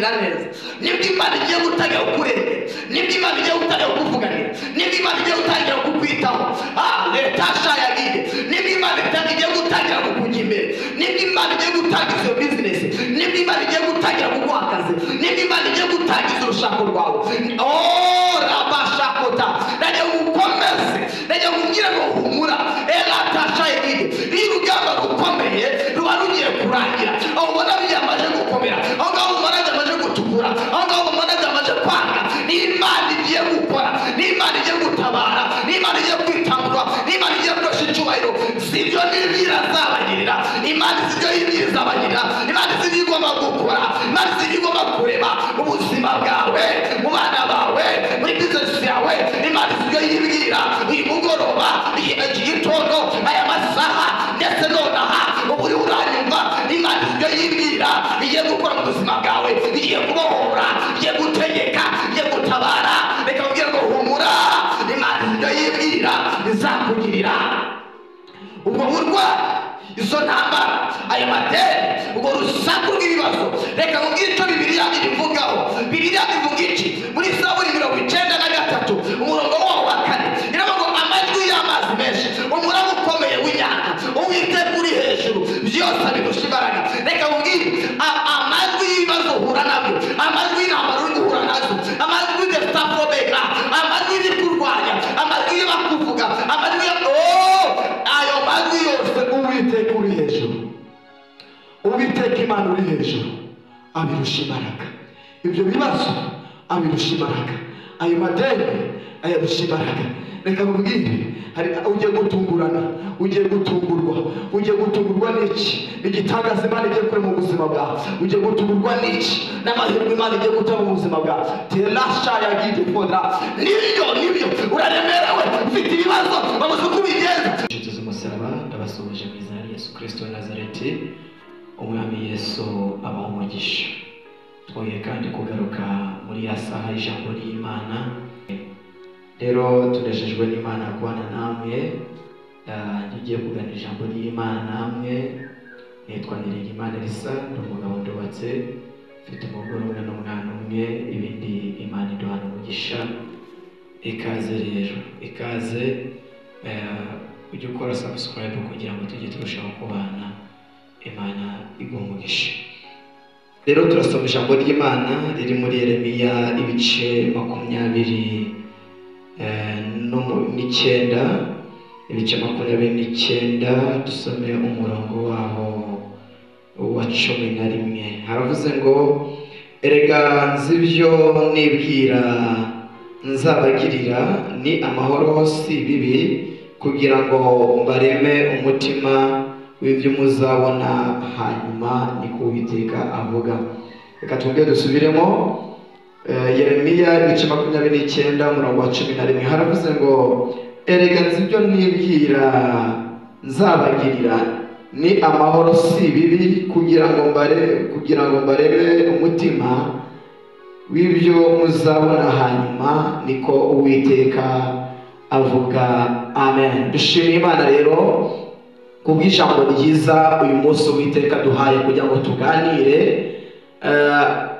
kugira neza, nibwo Imana igiye gutangira kukurengera, nibwo Imana igiye gutangira kukuvuganira, nibwo Imana igiye gutangira kukwitaho. Leta shayagiye, nibwo Imana igiye gutangira kukujya imbere, nibwo Imana igiye gutangiza iyo bizinesi, nibwo Imana igiye gutangira kuguha akazi, nibwo Imana igiye gutangiza urushako rwawe. Rabashakota, najya gukomeze, najya kugira ngo humura. Leta shayagiye, iyo urugamba rukomeye ruba rugiye kurangira, aho ubona byamaze gukomera, aho ngaho ubona byamaze gutukura, aho ngaho ubona byamaze kwanga, ni Imana igiye gukora, ni Imana igiye gutabara, ni Imana igiye kwitangura, ni Imana igiye kurusha icyubahiro. Si ibyo n'ibyo azabagirira, Imana si ibyo y'ibyo izabagirira, Imana si ibyo igomba gukora, Imana si ibyo igomba kureba mu buzima bwawe, mu bana bawe, muri bizinesi yawe. Imana si ibyo yibwira uyu mugoroba, iki gitondo, aya masaha ndetse nonaha ubu uri uranyumva. Imana si ibyo yibwira igiye gukora mu buzima bwawe, igiye kubohora, igiye gutegeka, igiye gutabara. Reka mbwira ngo humura, Imana si ibyo yibwira izakugirira. Ubwo burwayi, izo ntambara, aya madeni, ubwo rusaku rw'ibibazo, reka mbwira icyo Bibiliya ibivugaho. Bibiliya ivuga iki? Muri Zaburi 93 umurongo wawo wa 4 iravuga ngo amajwi y'amazi menshi, umuraba ukomeye w'inyanja, Uwiteka uri hejuru, byose abirusha imbaraga. Reka mbwira amajwi y'ibibazo uhura nabyo, amajwi y'intambara uri guhura nazo, amajwi y'estafobega, amajwi y'ikurwanya, amajwi y'abakuvuga, amajwi ayo majwi yose Uwiteka uri hejuru, Uwiteka Imana uri hejuru abirusha imbaraga. Ibyo bibazo abirusha imbaraga, ayo madeni ayarusha imbaraga. Reka mbwire, hari ugiye gutungurana, ugiye gutungurwa n'iki? Igitangaza Imana igiye gukora mu buzima bwawe, ugiye gutungurwa n'iki? N'amahirwe Imana igiye gutanga mu buzima bwawe. Terasha yagiye fodra, nibyo uraremerewe, ufite ibibazo, bamuze kubigenza. Inshuti z'umusaraba, ndabasuhuje mu izina rya Yesu Kristo wa Nazareti. Umwami Yesu abaha umugisha. Twoye kandi kugaruka muri ya saha y'ijambo ry'Imana. Rero tunejejwe n'Imana kubana namwe, ngiye kuganira ijambo ry'Imana namwe. Nitwa Niringiyimana Elisa, ndi umugabo ndubatse, mfite umugore umwe n'umwana umwe, ibindi Imana iduhana umugisha. Ikaze rero, ikaze, ujye ukora subscribe kugira ngo tujye turushaho kubana. Imana iguhe umugisha. Rero turasoma ijambo ry'Imana riri muri Yeremiya ibice 29, ibice 29, dusome umurongo waho wa 11. Haravuze ngo, erega nzi ibyo nibwira nzabagirira, ni amahoro si bibi, kugira ngo mbareme umutima w'ibyo muzabona hanyuma. Niko Uwiteka avuga. Reka twongere dusubiremo Yeremiya ibice 29 umurongo wa 11. Haravuze ngo, erega nzi ibyo nibwira nzabagirira, ni amahoro si bibi, kugira ngo mbareme umutima w'ibyo muzabona hanyuma. Niko Uwiteka avuga. Amen. Dushimire Imana rero kubw'ijambo ryiza uyu munsi Uwiteka duhaye kugira ngo tuganire.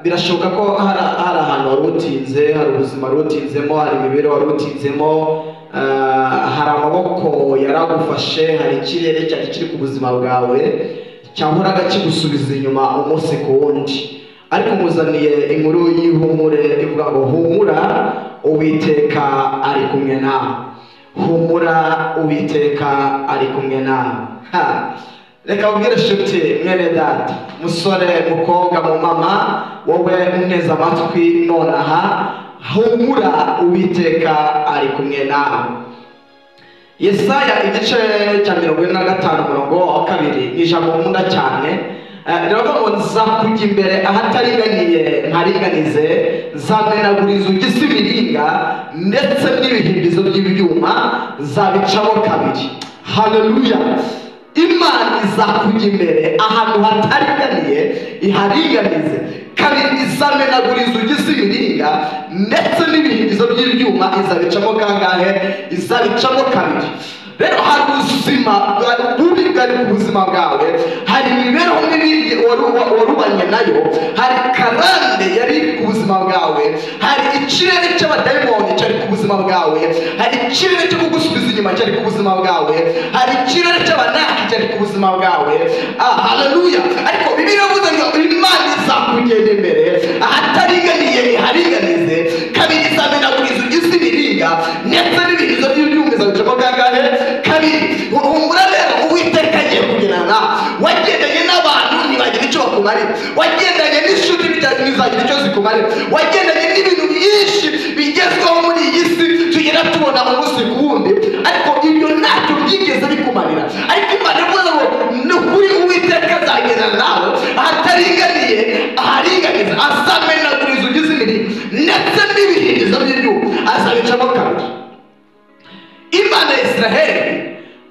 Birashoboka ko hari ahantu wari utinze, hari ubuzima wari utinzemo, hari imibereho wari utinzemo, hari amaboko yaragufashe, hari ikirere cyari kiri ku buzima bwawe cyahoraga kigusubiza inyuma umunsi ku wundi. Ariko muzaniye inkuru y'ihumure ivuga ngo, humura, Uwiteka ari kumwe nawe. Humura, Uwiteka ari kumwe nawe. Reka ubwire nshuti, mwene data, musore, mukobwa, mumama, wowe uneza amatwi nonaha, humura, Uwiteka ari kumwe nawe. Yesaya igice cya 45 umurongo wa 2 ni ijambo nkunda cyane. Rero ngo nzakujya imbere ahataringaniye nkaringanize, nzamenagura inzugi z'imiringa ndetse n'ibihimbizo by'ibyuma zabicamo kabiri. Haleluya. Imana izakujya imbere ahantu hataringaniye iharinganize, kabiri izamenagura inzugi z'imiringa ndetse n'ibihimbizo by'ibyuma izabicamo kangahe? Izabicamo kabiri. rero hari ubuzima bubi bwari ku buzima bwawe, hari imibereho mibi warubanye nayo, hari karande yari ku buzima bwawe, hari ikirere cy'abadayimoni cyari ku buzima bwawe, hari ikirere cyo kugusubiza inyuma cyari ku buzima bwawe, hari ikirere cy'abanaki cyari ku buzima bwawe. Haleluya. Ariko Bibiliya ivuze ngo Imana izakugenda imbere, ahataringaniye iharinganize, kabiri izamenagura inzugi z'imiringa ndetse n'ibirizo by'ibyumviza bicamo gagahe kabiri. Humura rero, Uwiteka agiye kugendana, wagendanye n'abantu ntibagira icyo bakumarira, wagendanye n'ishuti ntizagira icyo zikumarira, wagendanye n'ibintu byinshi bigezweho muri iyi si tugenda tubona umunsi ku wundi, ariko ibyo ntacyo byigeze bikumarira. Ariko Imana ivuze ngo ni ukuri Uwiteka azagendana nawe, ahataringaniye aharinganiza, azamenagura inzugi z'imiringa ndetse n'ibihirizo by'ibyuma azabicamo kabiri. Imana ya Israheli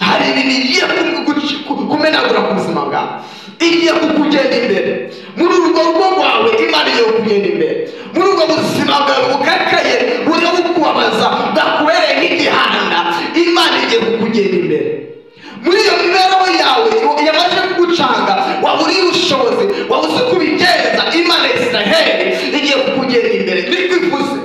hari ibintu igiye kumenagura ku buzima bwawe, igiye kukugenda imbere muri urwo rugo rwawe. Imana igiye kugenda imbere muri urwo buzima bwawe bukakaye buriho bukubabaza bwakubereye nk'igihanda. Imana igiye kukugenda imbere muri iyo mibereho yawe yamaze kugucanga, waburiye ubushobozi, wabuze kubigenza. Imana ya Israheli igiye kukugenda imbere bikwifuze.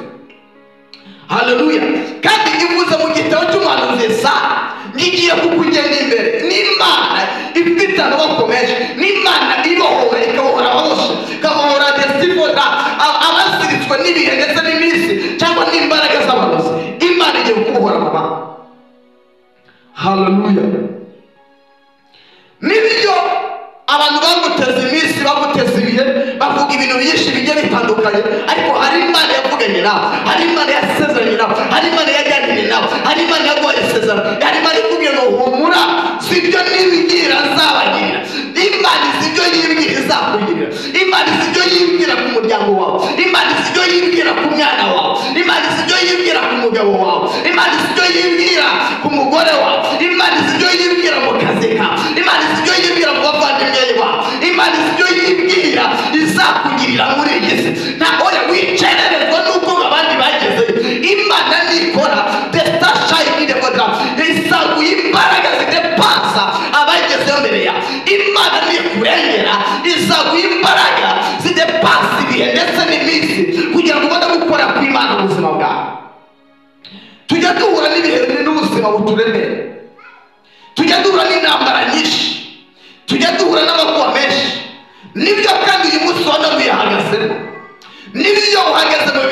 Haleluya. Kandi ivuze mu gitabo cy'umuhanuzi Yesaya, ngiye kukugenda imbere. N'Imana ifite amaboko menshi, n'Imana ibohora ikabohora ababoshe, ikabohora desipota, abaziritswe n'ibihe ndetse n'iminsi cyangwa n'imbaraga z'abarozi. Imana igiye kubohora amaboko. Haleluya. Nibyo abantu baguteza iminsi, baguteza ibihe, bavuga ibintu byinshi bigiye bitandukanye, ariko hari Imana yavuganye nawe, hari Imana yasezeranye nawe, hari Imana yajyanire nawe, hari Imana yaguhaye isezerano, hari Imana ikubwira ngo humura, sibyo nibwira azabagirira. Imana sibyo yibwira izakugirira. Imana sibyo yibwira ku muryango wawe, Imana sibyo yibwira ku mwana wawe, Imana sibyo yibwira ku mugabo wawe, Imana sibyo yibwira ku mugore wawe, Imana sibyo yibwira mu kazi kawe, Imana sibyo yibwira mu bavandimwe bawe, Imana sibyo yibwira izakugirira muri iyi si. Ntabwo wicererezwa n'uko abandi bageze. Imana nikora desitashayideboda, isaguye imbaraga zidepasa abagezeho mbere yawe. Imana nikurengera, izaguye imbaraga zidepasa ibihe ndetse n'iminsi kugira ngo ubone gukora kw'Imana mu buzima bwawe. Tujya duhura n'ibihe n'ubuzima buturemera, tujya duhura n'intambara nyinshi, tujya duhura n'amakuba menshi. Nibyo kandi uyu munsi ubona wihagazemo, nibyo uhagaze mu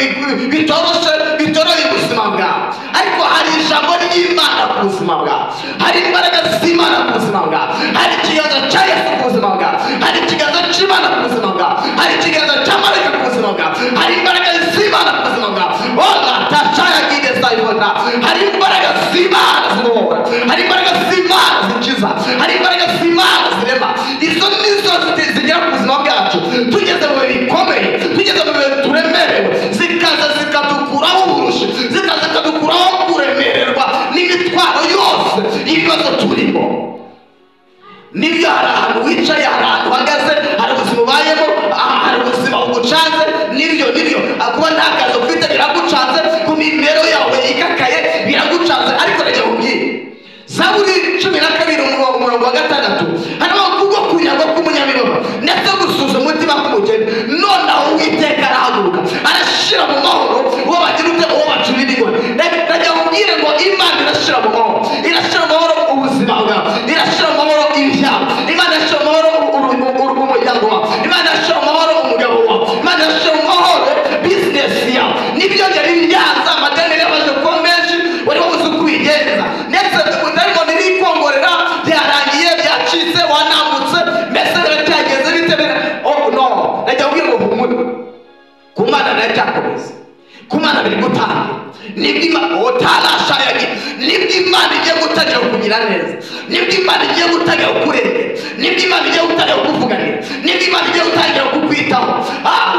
bitoroye ubuzima bwawe, ariko hari ijambo ry'Imana ku buzima bwawe, hari imbaraga z'Imana ku buzima bwawe, hari ikiganza cya Yesu ku buzima bwawe, hari ikiganza cy'Imana ku buzima bwawe, hari ikiganza cya Marayika ku buzima bwawe, hari imbaraga z'Imana ku buzima bwawe. Hari imbaraga z'Imana zibohora, hari imbaraga z'Imana zikiza, hari imbaraga z'Imana zirema. Izo nizo zigera ku buzima bwacu tugeze mu bihe bikomeye, tugeze mu bihe turemerewe, zikaza zikadukuraho uburushi, zikaza zikadukuraho kuremererwa n'imitwaro yose y'ibibazo turimo. Nibyo hari ahantu wicaye, hari ahantu uhagaze, hari ubuzima ubayemo, hari ubuzima bugucanze. Nibyo kuba nta kazi ufite biragucanze, ku mibereho yawe ikakaye biragucanze. Ariko reka nkubwire, Zaburi 12 umurongo wa 6 harimo kubwo kunyagwa k'umunyamibabaro ndetse gusuza umutima k'umukene. Nonaho Uwiteka arahaguruka, arashira mu mahoro uwo bagira ute, uwo bacurira ingona. Reka nkubwire ngo Imana irashira mu mahoro, irashira mu mahoro ubuzima bwawe, irashira mu mahoro ibyawe, Imana irashira mu mahoro umuryango wawe, Imana irashira mu mahoro umugabo wawe, Imana irashira mu mahoro bizinesi yawe. Nibyo byari byanza amadeni y'abaje kuba menshi, wari wabuze uko ubigenza, ndetse utarimo nirikongorera byarangiye, byacitse, wanambutse, mbese biracyageze bite? No, reka nkubwire ngo humura, ku Mana naracyakomeza, ku Mana biri gutangira. Nibwo Imana utarashayagi, nibwo Imana igiye gutangira kukugira neza, nibwo Imana igiye gutangira kukurengera, nibwo Imana igiye gutangira kukuvuganira, nibwo Imana igiye gutangira kukwitaho.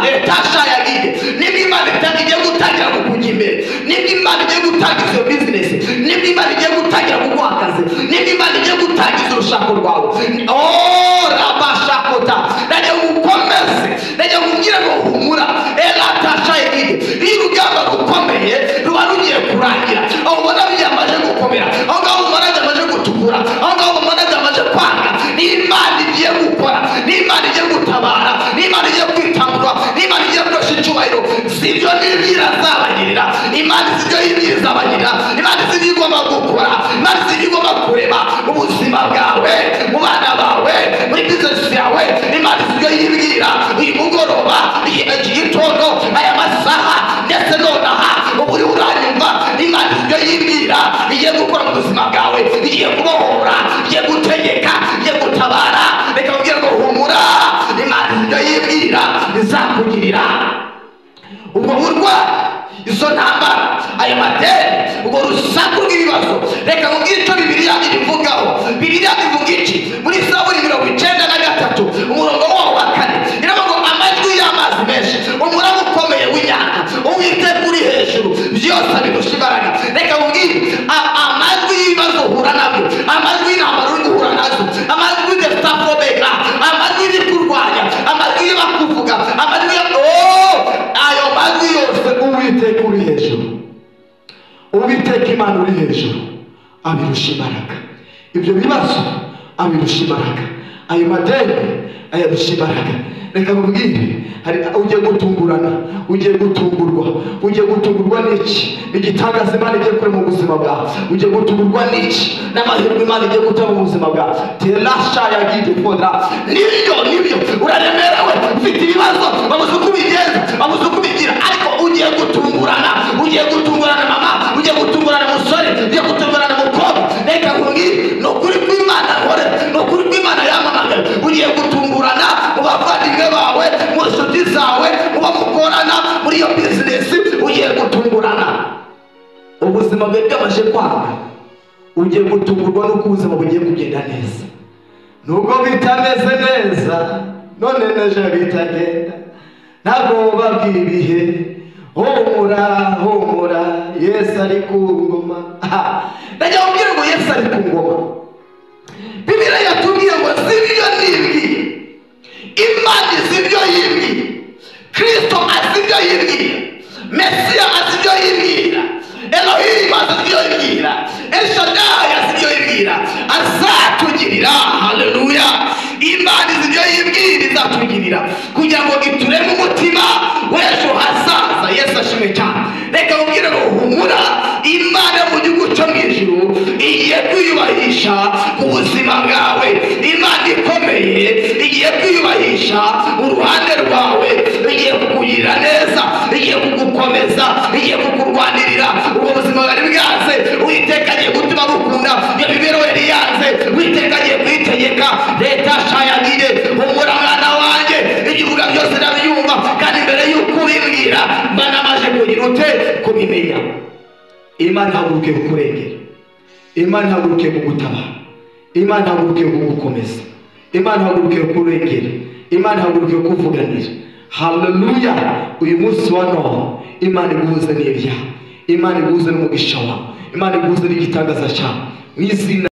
Leta shayagi, nibwo Imana igiye gutangira kukujya imbere, nibwo Imana igiye gutangiza iyo bizinesi, nibwo Imana igiye gutangira kuguha akazi, nibwo Imana igiye gutangiza urushako rwawe. Rabashakota, reka ukomeze, reka nkubwire ngo humura. Leta shayagi, iyo urugamba rukomeye ruba rugiye kurangira, aho ubona byamaze gukomera, aho ngaho umaraga amaze bwawe, mu bana bawe, muri business yawe. Imana ibyo yibwira uyu mugoroba, iki gitondo, aya masaha ndetse nonaha ubu uranyumva. Imana ibyo yibwira igiye gukora mu buzima bwawe, igiye kubohora, igiye gutegeka, igiye gutabara. Reka mbwira ngo humura, Imana ibyo yibwira izakugirira. Ubwo burwayi, izo ntambara, ayo madeni, ubwo rusaku rw'ibibazo, reka mubwire icyo Bibiliya ibivugaho. Bibiliya ivuga iki? Muri Zaburi 93 umurongo wawo wa 4 iravuga ngo amajwi y'amazi menshi, umuraba ukomeye w'inyanja, Uwiteka uri hejuru, byose abirusha imbaraga. Reka mubwire amajwi y'ibibazo uhura nabyo, amajwi y'intambara uri guhura nazo, amajwi y'ibitafobeka, amajwi y'ibikurwanya, amajwi y'abakuvuga, amajwi ayo majwi yose Uwiteka uri hejuru, Uwiteka Imana uri hejuru, abirusha imbaraga. Ibyo bibazo abirusha imbaraga, ayo madeni ayarusha imbaraga. Reka mubwire, ugiye gutungurana, ugiye gutungurwa, ugiye gutungurwa n'iki? Igitangaza Imana igiye gukora mu buzima bwawe, ugiye gutungurwa n'iki? N'amahirwe Imana igiye gutanga mu buzima bwawe. Terasha yagide fodra, nibyo uraremerewe, ufite ibibazo, babuze uko ubigenza, babuze uko ubigira, ariko ugiye gutungurana, ugiye gutungurana mama, ugiye gutungurana musore, ugiye gutungurana mukobwa. Reka nkubwire, ni ukuri kw'Imana nkore, ni ukuri kw'Imana yamamagaye. Ugiye gutungurana mu bavandimwe bawe, mu nshuti zawe, mu bamukorana muri iyo bizinesi, ugiye gutungurana. Ubuzima bwe bwamaze kwanga, ugiye gutungurwa n'uko ubuzima bugiye kugenda neza. Nubwo bitameze neza, none neje bitagenda, ntabwo babwira ibihe. Humura, Yesu ari ku ngoma. Ndajya kubwira ngo Yesu ari ku ngoma. Bibiliya yatubwiye ngo sibyo nibwiye, Imana sibyo yibwiye, Kristo asibyo yibwiye, Mesiya asibyo yibwira, Elohim asibyo yibwira, El Shaddai asibyo yibwira, azatugirira. Haleluya! Imana sibyo yibwira izatugirira, kugira ngo itureme umutima w'ejo hazaza. Yesu ashimwe cyane. Reka mubwire ngo humura, Imana mu gihugu cyo mu ijuru igiye kwiyubahisha ku buzima bwawe. Imana ikomeye igiye kwiyubahisha uruhande rwawe, igiye kukugirira neza, igiye kugukomeza, igiye kukurwanirira. Ubwo buzima bwari bwaze, Uwiteka agiye gutuma bukunda. Iyo mibereho yari yanze, Uwiteka agiye kuyitegeka. Leta shayagire, humura mwana wanjye, igihugu byose nabyumva, kandi mbere y'uko ubimbwira mba namaze kugira ute kubimenya. Imana ihagurukiye kukurengera, Imana ihagurukiye kugutabara, Imana ihagurukiye kugukomeza, Imana ihagurukiye kukurengera, Imana ihagurukiye kuvuganira. Haleluya! Uyu munsi wa none Imana iguhuze n'ibyaha, Imana iguhuze n'umugisha wawe, Imana iguhuze n'igitangaza cyawe, mu izina